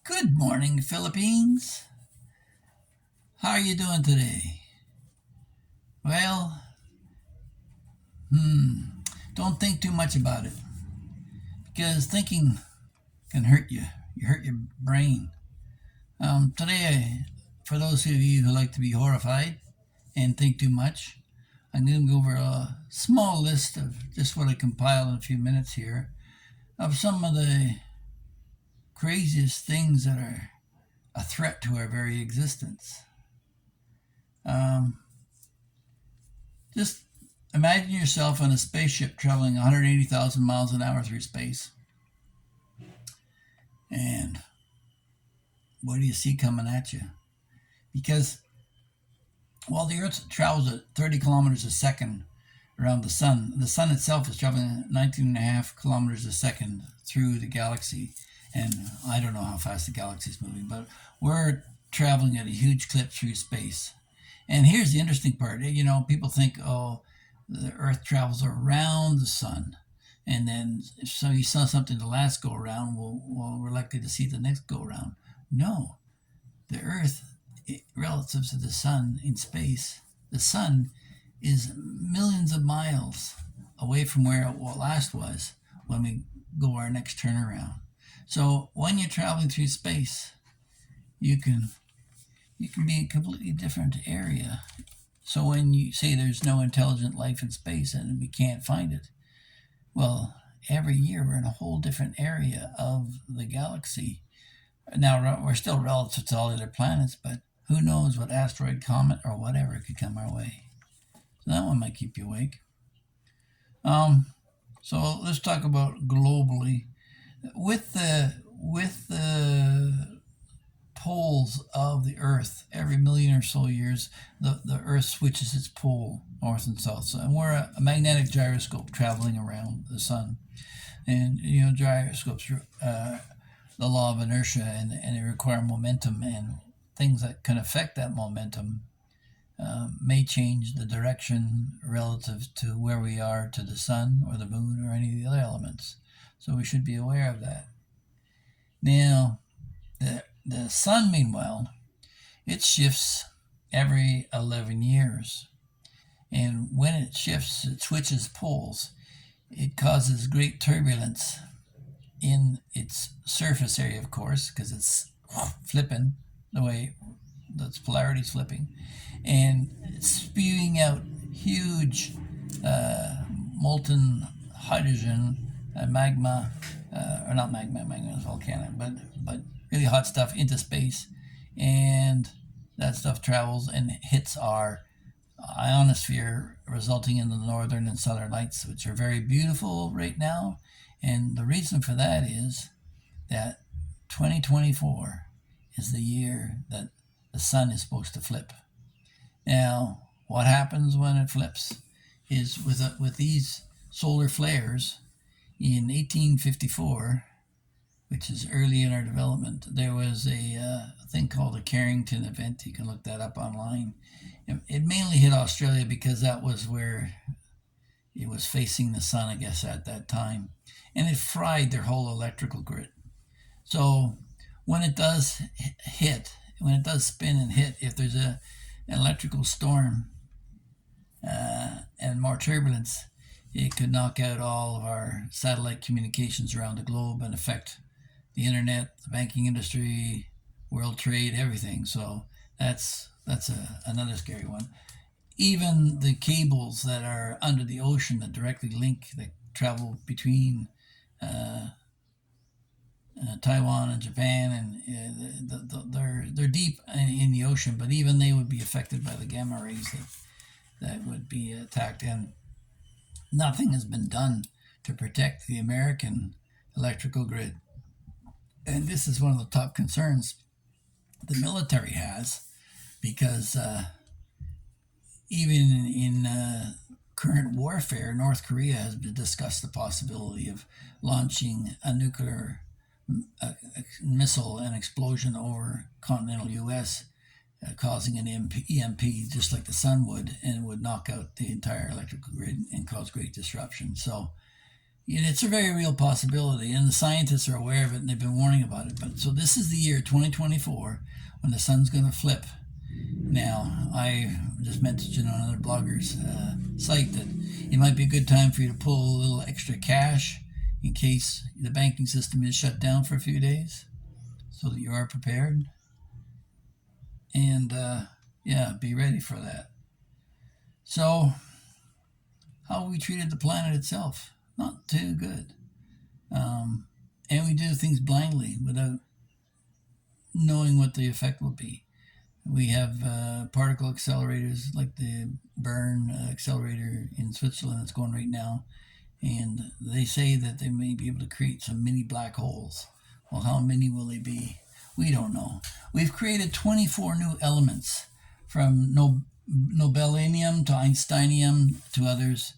Good morning, Philippines. How are you doing today? Well, don't think too much about it because thinking can hurt you. You hurt your brain. Today, for those of you who like to be horrified and think too much, I'm going to go over a small list of just what I compiled in a few minutes here of some of the craziest things that are a threat to our very existence. Um, just imagine yourself on a spaceship traveling 180,000 miles an hour through space. And what do you see coming at you? Because while the Earth travels at 30 kilometers a second around the sun itself is traveling 19 and a half kilometers a second through the galaxy. And I don't know how fast the galaxy is moving, but we're traveling at a huge clip through space. And here's the interesting part. People think, oh, the Earth travels around the sun. And then if so you saw something the last go around, well, we're likely to see the next go around. No, the Earth, relative to the sun in space, the sun is millions of miles away from where it last was when we go our next turnaround. So when you're traveling through space, you can be in a completely different area. So when you say there's no intelligent life in space and we can't find it, well, every year we're in a whole different area of the galaxy. Now we're still relative to all the other planets, but who knows what asteroid, comet, or whatever could come our way. So that one might keep you awake. So let's talk about globally with the poles of the Earth. Every million or so years, the Earth switches its pole north and south. So, and we're a magnetic gyroscope traveling around the sun. And gyroscopes, the law of inertia, and they require momentum, and things that can affect that momentum may change the direction relative to where we are to the sun or the moon or any of the other elements. So we should be aware of that. Now, the sun, meanwhile, it shifts every 11 years. And when it shifts, it switches poles. It causes great turbulence in its surface area, of course, because it's flipping the way its polarity is flipping. And it's spewing out huge molten hydrogen, magma, or not magma, magma is volcanic, but really hot stuff into space. And that stuff travels and hits our ionosphere, resulting in the northern and southern lights, which are very beautiful right now. And the reason for that is that 2024 is the year that the sun is supposed to flip. Now, what happens when it flips is with these solar flares in 1854, which is early in our development, there was a thing called a Carrington event. You can look that up online. It mainly hit Australia because that was where it was facing the sun, I guess, at that time. And it fried their whole electrical grid. So when it does when it does spin and hit, if there's an electrical storm and more turbulence, it could knock out all of our satellite communications around the globe and affect the internet, the banking industry, world trade, everything. So that's another scary one. Even the cables that are under the ocean that directly link, that travel between Taiwan and Japan, and they're deep in the ocean, but even they would be affected by the gamma rays that would be attacked. And nothing has been done to protect the American electrical grid. And this is one of the top concerns the military has, because even in current warfare, North Korea has discussed the possibility of launching a nuclear missile and explosion over continental U.S., causing an EMP just like the sun would, and would knock out the entire electrical grid and cause great disruption. So And it's a very real possibility, and the scientists are aware of it, and they've been warning about it. But so this is the year 2024 when the sun's going to flip. Now, I just mentioned on another blogger's site that it might be a good time for you to pull a little extra cash in case the banking system is shut down for a few days, so that you are prepared. And yeah, be ready for that. So, how we treated the planet itself? Not too good. And we do things blindly without knowing what the effect will be. We have particle accelerators like the Bern accelerator in Switzerland that's going right now, and they say that they may be able to create some mini black holes. Well, how many will they be? We don't know. We've created 24 new elements, from Nobelinium to Einsteinium to others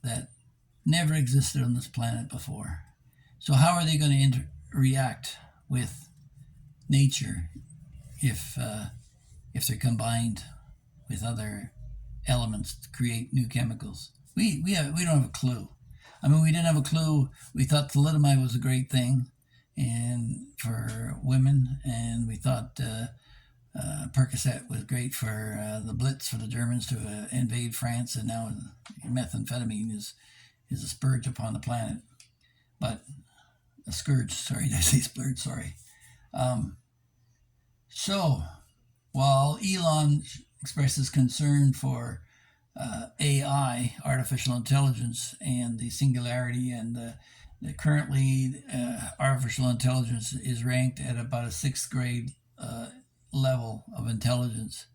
that never existed on this planet before. So how are they going to react with nature if they're combined with other elements to create new chemicals? We don't have a clue. I mean, we didn't have a clue. We thought thalidomide was a great thing, and for women, and we thought Percocet was great for the Blitz for the Germans to invade France, and now methamphetamine is a scourge upon the planet. But a scourge, sorry, did I say splurge? Sorry. So, while Elon expresses concern for AI, artificial intelligence, and the singularity, and currently artificial intelligence is ranked at about a sixth grade level of intelligence,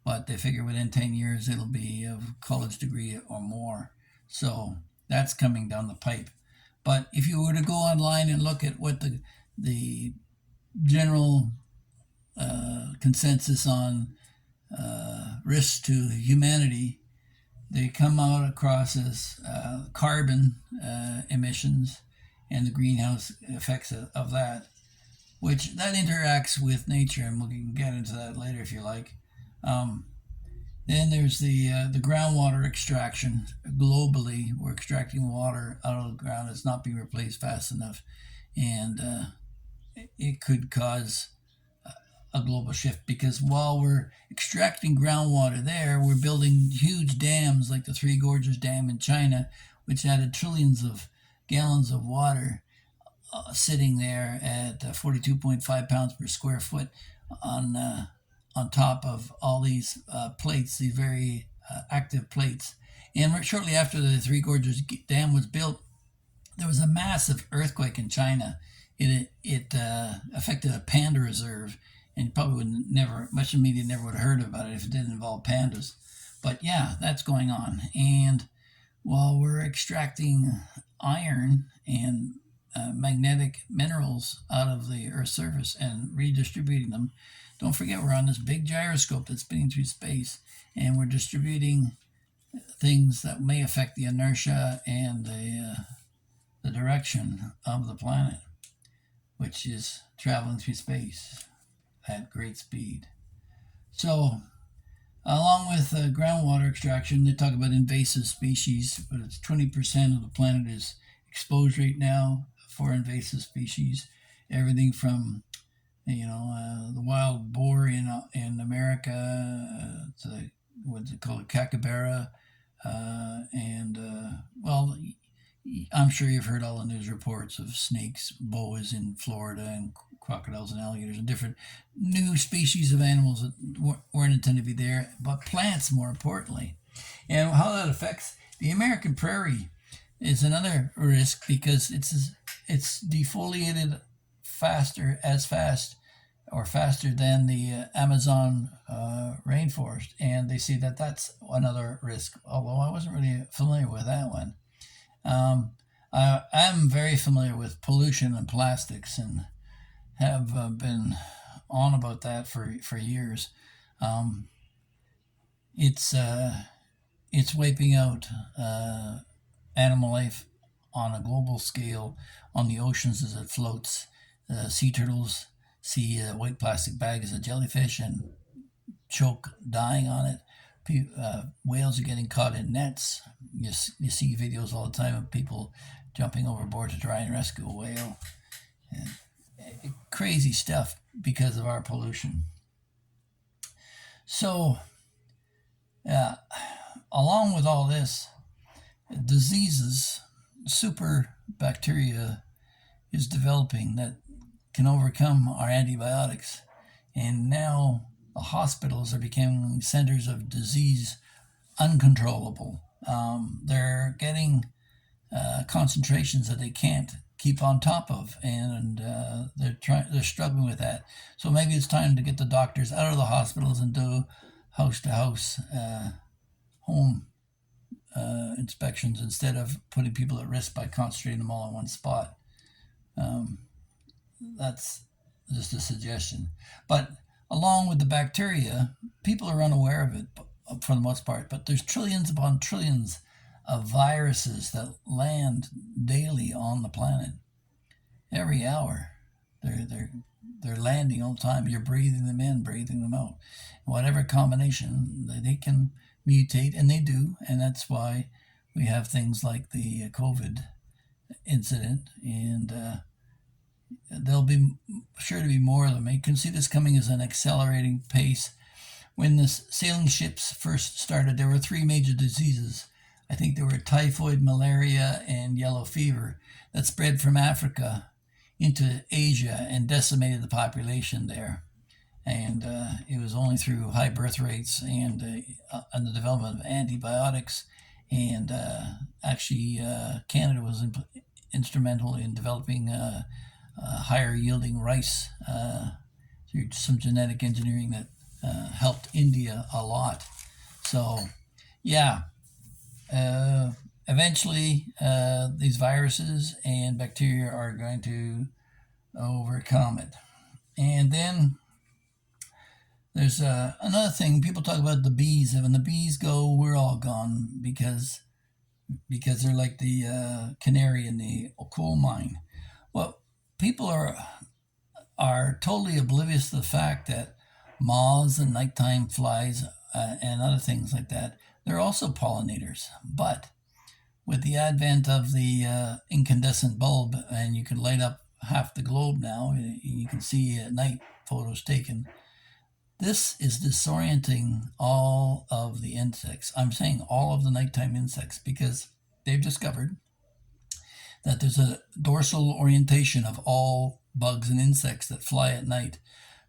but they figure within 10 years it'll be a college degree or more. So that's coming down the pipe. But if you were to go online and look at what the general consensus on risks to humanity, they come out across as carbon emissions and the greenhouse effects of that, which that interacts with nature, and we can get into that later if you like. Then there's the groundwater extraction. Globally, we're extracting water out of the ground. It's not being replaced fast enough, and it could cause a global shift, because while we're extracting groundwater there, we're building huge dams like the Three Gorges Dam in China, which added trillions of gallons of water sitting there at 42.5 pounds per square foot on top of all these plates, these very active plates. And shortly after the Three Gorges Dam was built, there was a massive earthquake in China. It affected a panda reserve, and you probably would never, much of the media never would have heard about it if it didn't involve pandas. But yeah, that's going on. And while we're extracting iron and magnetic minerals out of the Earth's surface and redistributing them, don't forget we're on this big gyroscope that's spinning through space, and we're distributing things that may affect the inertia and the direction of the planet, which is traveling through space at great speed. So, along with groundwater extraction, they talk about invasive species, but it's 20% of the planet is exposed right now for invasive species. Everything from the wild boar in America to what's it called, capybara, and well, I'm sure you've heard all the news reports of snakes, boas in Florida, and crocodiles and alligators, and different new species of animals that weren't intended to be there, but plants more importantly. And how that affects the American prairie is another risk, because it's defoliated faster than the Amazon rainforest, and they see that that's another risk, although I wasn't really familiar with that one. I am very familiar with pollution and plastics, and have been on about that for years. It's wiping out animal life on a global scale on the oceans as it floats. Sea turtles see a white plastic bag as a jellyfish and choke, dying on it. Whales are getting caught in nets. You see videos all the time of people jumping overboard to try and rescue a whale. And crazy stuff because of our pollution. So, along with all this, diseases, super bacteria is developing that can overcome our antibiotics. And now the hospitals are becoming centers of disease uncontrollable. They're getting concentrations that they can't keep on top of, and they're struggling with that. So maybe it's time to get the doctors out of the hospitals and do house to house home inspections instead of putting people at risk by concentrating them all in one spot. That's just a suggestion. But along with the bacteria, people are unaware of it for the most part, but there's trillions upon trillions of viruses that land daily on the planet. Every hour, they're landing all the time. You're breathing them in, breathing them out. Whatever combination, they can mutate, and they do, and that's why we have things like the COVID incident, and there'll be sure to be more of them. You can see this coming as an accelerating pace. When the sailing ships first started, there were three major diseases. I think there were typhoid, malaria, and yellow fever that spread from Africa into Asia and decimated the population there. And it was only through high birth rates and the development of antibiotics. And actually, Canada was instrumental in developing higher yielding rice through some genetic engineering that helped India a lot. So, yeah, eventually these viruses and bacteria are going to overcome it. And then there's another thing. People talk about the bees. When the bees go, we're all gone because they're like the canary in the coal mine. Well, people are totally oblivious to the fact that moths and nighttime flies and other things like that, they're also pollinators. But with the advent of the incandescent bulb, and you can light up half the globe now, you can see at night photos taken. This is disorienting all of the insects. I'm saying all of the nighttime insects because they've discovered that there's a dorsal orientation of all bugs and insects that fly at night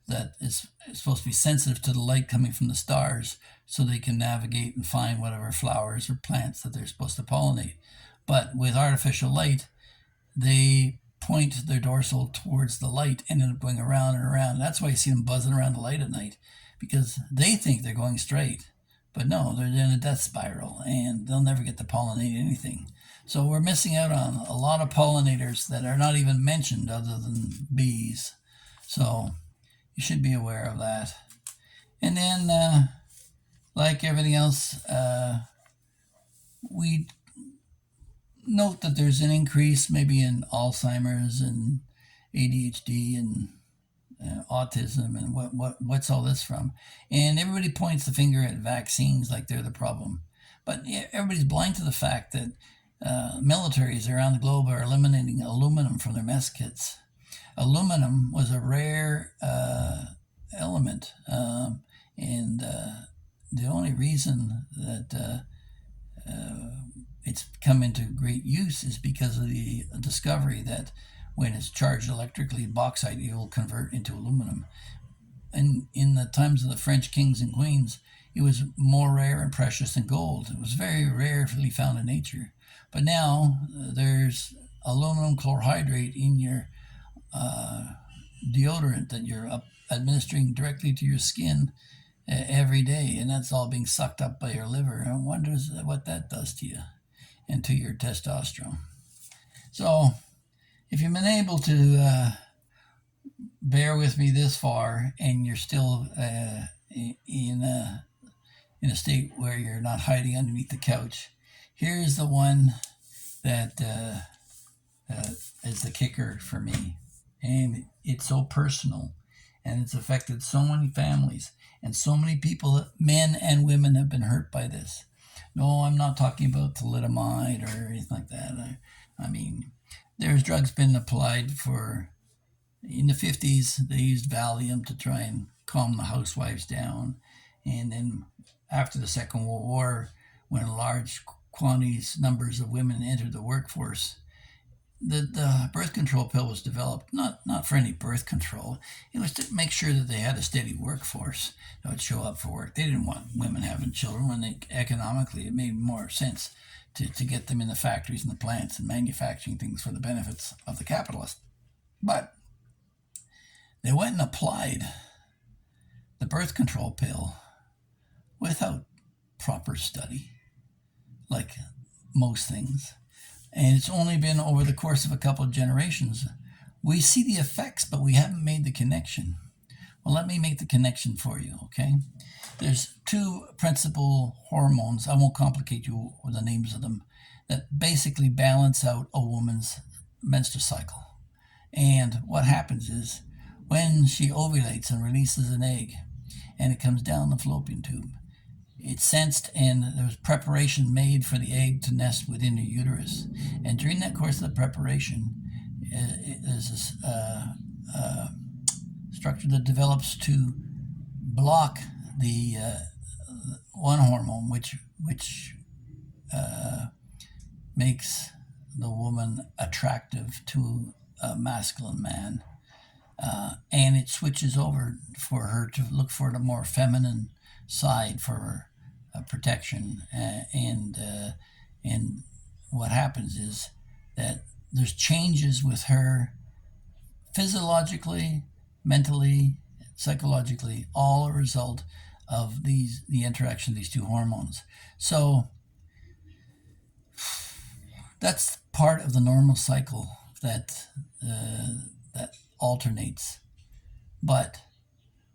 that is supposed to be sensitive to the light coming from the stars so they can navigate and find whatever flowers or plants that they're supposed to pollinate. But with artificial light, they point their dorsal towards the light and end up going around and around. That's why you see them buzzing around the light at night, because they think they're going straight. But no, they're in a death spiral and they'll never get to pollinate anything. So we're missing out on a lot of pollinators that are not even mentioned other than bees. So you should be aware of that. And then, like everything else, we note that there's an increase maybe in Alzheimer's and ADHD and autism, and what's all this from? And everybody points the finger at vaccines like they're the problem. But everybody's blind to the fact that militaries around the globe are eliminating aluminum from their mess kits. Aluminum was a rare element, and the only reason that it's come into great use is because of the discovery that when it's charged electrically, bauxite will convert into aluminum. And in the times of the French kings and queens, it was more rare and precious than gold. It was very rarely found in nature. But now there's aluminum chlorhydrate in your deodorant that you're administering directly to your skin every day, and that's all being sucked up by your liver. I wonder what that does to you and to your testosterone. So if you've been able to bear with me this far and you're still in a state where you're not hiding underneath the couch, here's the one that is the kicker for me. And it's so personal. and it's affected so many families, and so many people, men and women, have been hurt by this. No, I'm not talking about thalidomide or anything like that. I mean, there's drugs been applied for. In the 50s, they used Valium to try and calm the housewives down. And then after the Second World War, when large quantities, numbers of women entered the workforce, the birth control pill was developed not for any birth control. It was to make sure that they had a steady workforce that would show up for work. They didn't want women having children when economically it made more sense to get them in the factories and the plants and manufacturing things for the benefits of the capitalist. But they went and applied the birth control pill without proper study, like most things. And it's only been over the course of a couple of generations. We see the effects, but we haven't made the connection. Well, let me make the connection for you, okay? There's two principal hormones, I won't complicate you with the names of them, that basically balance out a woman's menstrual cycle. And what happens is, when she ovulates and releases an egg, and it comes down the fallopian tube, it's sensed, and there's preparation made for the egg to nest within the uterus. And during that course of the preparation, there's this structure that develops to block the one hormone, which makes the woman attractive to a masculine man. And it switches over for her to look for the more feminine side for protection. And what happens is that there's changes with her physiologically, mentally, psychologically, all a result of the interaction of these two hormones. So that's part of the normal cycle that alternates. But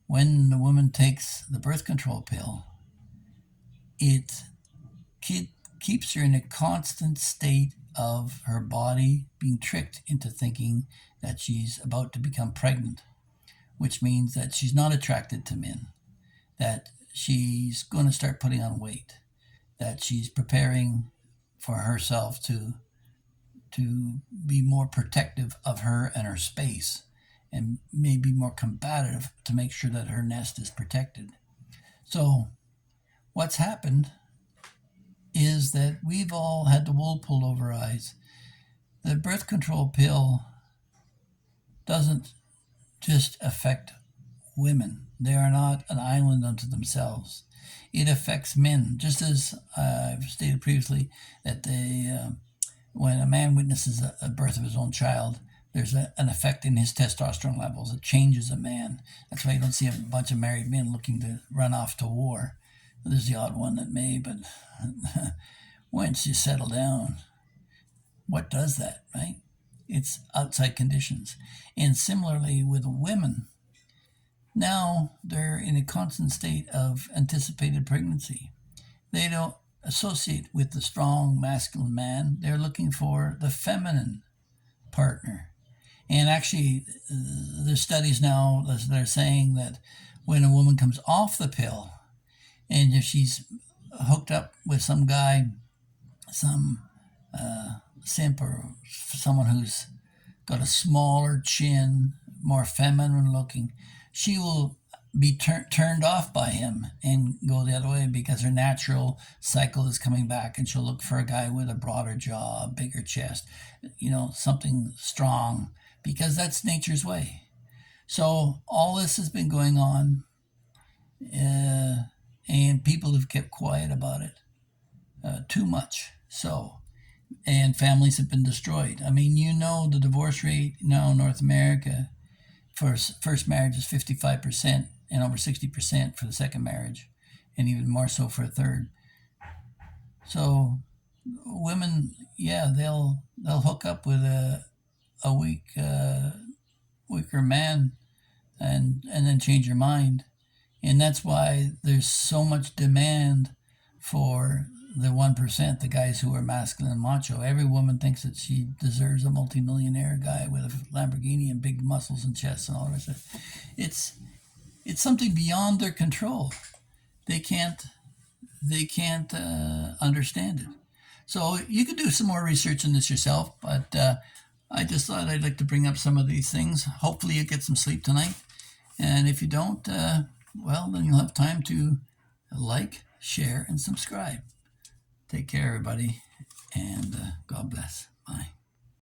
when the woman takes the birth control pill, it keeps her in a constant state of her body being tricked into thinking that she's about to become pregnant, which means that she's not attracted to men, that she's going to start putting on weight, that she's preparing for herself to be more protective of her and her space, and maybe more combative to make sure that her nest is protected. So what's happened is that we've all had the wool pulled over our eyes. The birth control pill doesn't just affect women. They are not an island unto themselves. It affects men, just as I've stated previously that when a man witnesses a birth of his own child, there's an effect in his testosterone levels. It changes a man. That's why you don't see a bunch of married men looking to run off to war. There's the odd one that may, but once you settle down, what does that, right? It's outside conditions. And similarly with women, now they're in a constant state of anticipated pregnancy. They don't associate with the strong masculine man. They're looking for the feminine partner. And actually, there's studies now that are saying that when a woman comes off the pill, and if she's hooked up with some guy, some simp, or someone who's got a smaller chin, more feminine looking, she will be turned off by him and go the other way because her natural cycle is coming back, and she'll look for a guy with a broader jaw, a bigger chest, something strong, because that's nature's way. So all this has been going on, and people have kept quiet about it too much. And families have been destroyed. I mean, the divorce rate now in North America for first marriage is 55%, and over 60% for the second marriage, and even more so for a third. So women, they'll hook up with a weaker man, and then change your mind. And that's why there's so much demand for the 1%, the guys who are masculine and macho. Every woman thinks that she deserves a multimillionaire guy with a Lamborghini and big muscles and chests and all the rest of it. It's something beyond their control. They can't understand it. So you could do some more research on this yourself, but I just thought I'd like to bring up some of these things. Hopefully you get some sleep tonight. And if you don't, well, then you'll have time to like, share, and subscribe. Take care, everybody, and God bless.